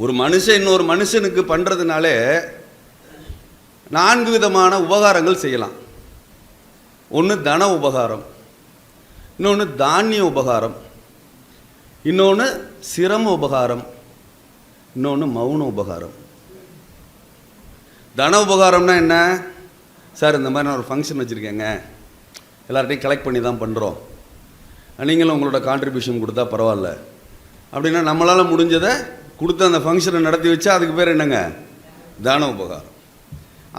ஒரு மனுஷன் இன்னொரு மனுஷனுக்கு பண்ணுறதுனாலே 4 விதமான உபகாரங்கள் செய்யலாம். ஒன்று தன உபகாரம், இன்னொன்று தானிய உபகாரம், இன்னொன்று சிரம உபகாரம், இன்னொன்று மௌன உபகாரம். தன உபகாரம்னா என்ன? சார் இந்த மாதிரி நான் ஒரு ஃபங்க்ஷன் வச்சுருக்கேங்க, எல்லார்ட்டையும் கலெக்ட் பண்ணி தான் பண்ணுறோம், நீங்களும் உங்களோட கான்ட்ரிபியூஷன் கொடுத்தா பரவாயில்ல அப்படின்னா நம்மளால் முடிஞ்சதை கொடுத்து அந்த ஃபங்க்ஷனை நடத்தி வச்சா அதுக்கு பேர் என்னங்க? தான உபகாரம்.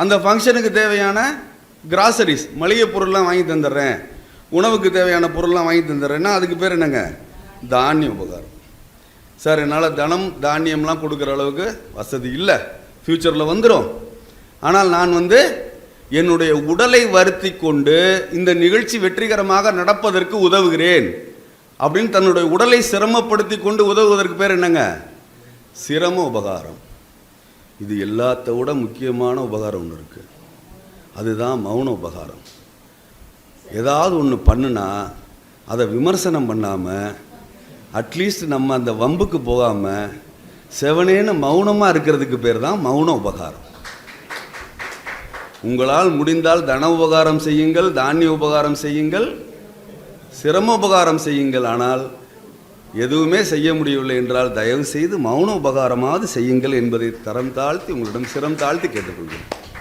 அந்த ஃபங்க்ஷனுக்கு தேவையான கிராசரிஸ், மளிகை பொருள்லாம் வாங்கி தந்துடுறேன், உணவுக்கு தேவையான பொருள்லாம் வாங்கி தந்துடுறேன்னா அதுக்கு பேர் என்னங்க? தானிய உபகாரம். சார் என்னால் தனம் தானியம்லாம் கொடுக்குற அளவுக்கு வசதி இல்லை, ஃப்யூச்சரில் வந்துடும், ஆனால் நான் என்னுடைய உடலை வருத்தி கொண்டு இந்த நிகழ்ச்சி வெற்றிகரமாக நடப்பதற்கு உதவுகிறேன் அப்படின்னு தன்னுடைய உடலை சிரமப்படுத்தி கொண்டு உதவுவதற்கு பேர் என்னங்க? சிரம உபகாரம். இது எல்லாத்த விட முக்கியமான உபகாரம் ஒன்று இருக்குது, அதுதான் மௌன உபகாரம். ஏதாவது ஒன்று பண்ணுனா அதை விமர்சனம் பண்ணாமல், அட்லீஸ்ட் நம்ம அந்த வம்புக்கு போகாமல் செவனேன்னு மௌனமாக இருக்கிறதுக்கு பேர் தான் மௌன உபகாரம். உங்களால் முடிந்தால் தன உபகாரம் செய்யுங்கள், தானிய உபகாரம் செய்யுங்கள், சிரம உபகாரம் செய்யுங்கள். ஆனால் எதுவுமே செய்ய முடியவில்லை என்றால் தயவு செய்து மௌன உபகாரமாவது செய்யுங்கள் என்பதை தரம் தாழ்த்தி உங்களிடம் சிரம் தாழ்த்தி கேட்டுக்கொள்கிறேன்.